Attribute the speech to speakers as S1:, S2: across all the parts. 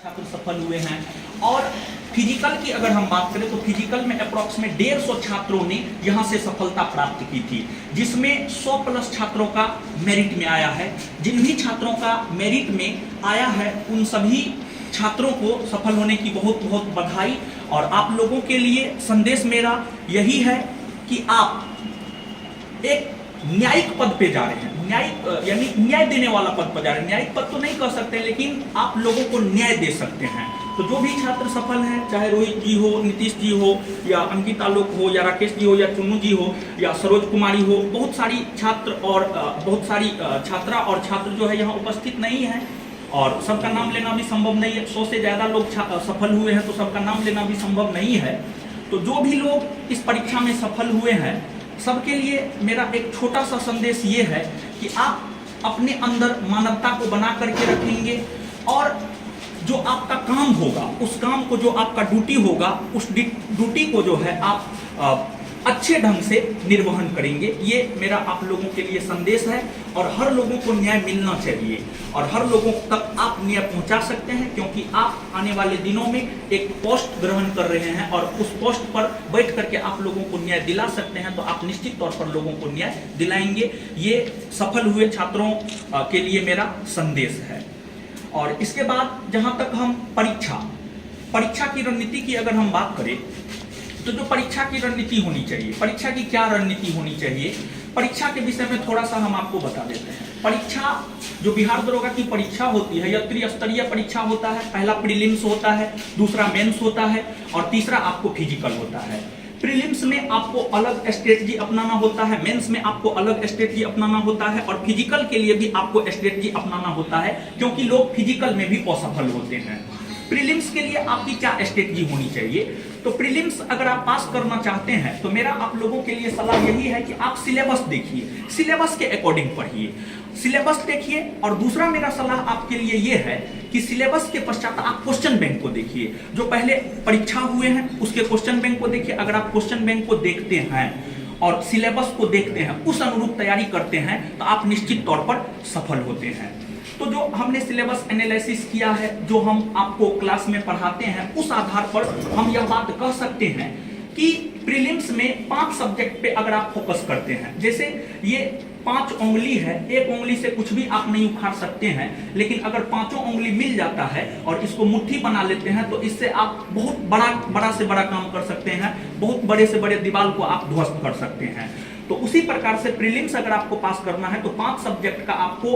S1: छात्र सफल हुए हैं। और फिजिकल की अगर हम बात करें तो फिजिकल में अप्रॉक्सीमेट 150 छात्रों ने यहाँ से सफलता प्राप्त की थी, जिसमें 100 प्लस छात्रों का मेरिट में आया है। जिन भी छात्रों का मेरिट में आया है उन सभी छात्रों को सफल होने की बहुत बहुत बधाई। और आप लोगों के लिए संदेश मेरा यही है कि आप एक न्यायिक पद पे जा रहे हैं, न्यायिक यानी न्याय देने वाला पद पर जा रहे हैं। न्यायिक पद तो नहीं कह सकते, लेकिन आप लोगों को न्याय दे सकते हैं। तो जो भी छात्र सफल हैं, चाहे रोहित जी हो, नीतीश जी हो, या अंकिता लोक हो, या राकेश जी हो, या चुन्नू जी हो, या सरोज कुमारी हो, बहुत सारी छात्र और बहुत सारी छात्रा और छात्र जो है यहाँ उपस्थित नहीं है और सबका नाम लेना भी संभव नहीं है। 100 से ज़्यादा लोग सफल हुए हैं तो सबका नाम लेना भी संभव नहीं है। तो जो भी लोग इस परीक्षा में सफल हुए हैं, सबके लिए मेरा एक छोटा सा संदेश ये है कि आप अपने अंदर मानवता को बना करके रखेंगे और जो आपका काम होगा, उस काम को, जो आपका ड्यूटी होगा, उस ड्यूटी को जो है आप अच्छे ढंग से निर्वहन करेंगे। ये मेरा आप लोगों के लिए संदेश है। और हर लोगों को न्याय मिलना चाहिए और हर लोगों तक आप न्याय पहुंचा सकते हैं, क्योंकि आप आने वाले दिनों में एक पोस्ट ग्रहण कर रहे हैं और उस पोस्ट पर बैठ करके आप लोगों को न्याय दिला सकते हैं। तो आप निश्चित तौर पर लोगों को न्याय दिलाएंगे। ये सफल हुए छात्रों के लिए मेरा संदेश है। और इसके बाद जहाँ तक हम परीक्षा की रणनीति की अगर हम बात करें, तो जो परीक्षा की रणनीति होनी चाहिए, परीक्षा की क्या रणनीति होनी चाहिए, परीक्षा के विषय में थोड़ा सा हम आपको बता देते हैं। परीक्षा जो बिहार दरोगा की परीक्षा होती है, यह त्रिस्तरीय परीक्षा होता है। पहला प्रीलिम्स होता है, दूसरा मेंस होता है और तीसरा आपको फिजिकल होता है। प्रीलिम्स में आपको अलग स्ट्रेटजी अपनाना होता है, मेंस में आपको अलग स्ट्रेटजी अपनाना होता है और फिजिकल के लिए भी आपको स्ट्रेटजी अपनाना होता है, क्योंकि लोग फिजिकल में भी असफल होते हैं। प्रीलिम्स के लिए आपकी क्या स्ट्रेटजी होनी चाहिए? तो प्रीलिम्स अगर आप पास करना चाहते हैं तो मेरा आप लोगों के लिए सलाह यही है कि आप सिलेबस देखिए, सिलेबस के अकॉर्डिंग पढ़िए, सिलेबस देखिए। और दूसरा मेरा सलाह आपके लिए ये है कि सिलेबस के पश्चात आप क्वेश्चन बैंक को देखिए। जो पहले परीक्षा हुए हैं उसके क्वेश्चन बैंक को देखिए। अगर आप क्वेश्चन बैंक को देखते हैं और सिलेबस को देखते हैं, उस अनुरूप तैयारी करते हैं, तो आप निश्चित तौर पर सफल होते हैं। तो जो हमने सिलेबस एनालिसिस किया है, जो हम आपको क्लास में पढ़ाते हैं, उस आधार पर हम यह बात कह सकते हैं कि प्रीलिम्स में 5 सब्जेक्ट पे अगर आप फोकस करते हैं, जैसे ये 5 उंगली है, एक उंगली से कुछ भी आप नहीं उखाड़ सकते हैं, लेकिन अगर 5 उंगली मिल जाता है और इसको मुट्ठी बना लेते हैं तो इससे आप बहुत बड़ा से बड़ा काम कर सकते हैं, बहुत बड़े से बड़े दीवार को आप ध्वस्त कर सकते हैं। तो उसी प्रकार से प्रीलिम्स अगर आपको पास करना है तो 5 सब्जेक्ट का आपको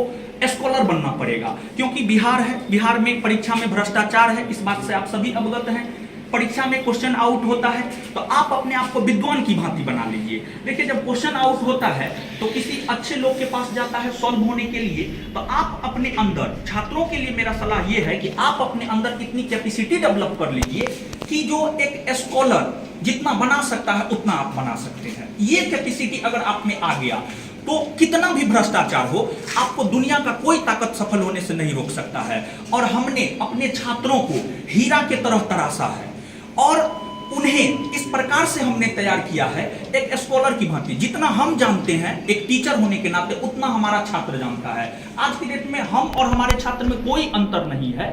S1: स्कॉलर बनना पड़ेगा, क्योंकि बिहार है, बिहार में परीक्षा में भ्रष्टाचार है, इस बात से आप सभी अवगत हैं। परीक्षा में क्वेश्चन आउट होता है तो आप अपने आप को विद्वान की भांति बना लीजिए। देखिए, जब क्वेश्चन आउट होता है तो किसी अच्छे लोग के पास जाता है सॉल्व होने के लिए, तो आप अपने अंदर, छात्रों के लिए मेरा सलाह ये है कि आप अपने अंदर इतनी कैपेसिटी डेवलप कर लीजिए कि जो एक स्कॉलर जितना बना सकता है उतना आप बना सकते हैं। ये कैपेसिटी अगर आप में आ गया तो कितना भी भ्रष्टाचार हो, आपको दुनिया का कोई ताकत सफल होने से नहीं रोक सकता है। और हमने अपने छात्रों को हीरा के तरह तराशा है और उन्हें इस प्रकार से हमने तैयार किया है एक स्कॉलर की भांति। जितना हम जानते हैं एक टीचर होने के नाते, उतना हमारा छात्र जानता है। आज की डेट में हम और हमारे छात्र में कोई अंतर नहीं है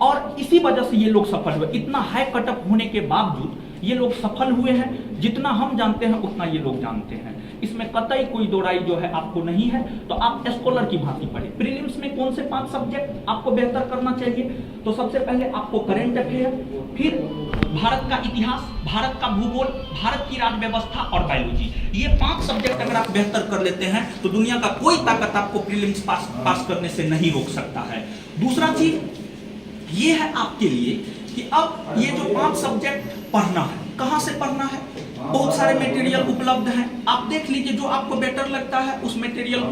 S1: और इसी वजह से ये लोग सफल हुए। इतना हाई कटअप होने के बावजूद ये लोग सफल हुए हैं। जितना हम जानते हैं उतना ये लोग जानते हैं, इसमें कतई कोई दोराई जो है आपको नहीं है। तो आप स्कॉलर की भांति पढ़ें। प्रीलिम्स में कौन से 5 सब्जेक्ट आपको बेहतर करना चाहिए? तो सबसे पहले आपको करंट अफेयर, फिर भारत का इतिहास, भारत का भूगोल, भारत की राज्य व्यवस्था और बायोलॉजी। ये 5 सब्जेक्ट अगर आप बेहतर कर लेते हैं तो दुनिया का कोई ताकत आपको प्रीलिम्स पास करने से नहीं रोक सकता है। दूसरा चीज ये है आपके लिए कि अब ये जो 5 सब्जेक्ट पढ़ना है, कहाँ से पढ़ना है? बहुत सारे मटेरियल उपलब्ध हैं, आप देख लीजिए जो आपको बेटर लगता है उस मटेरियल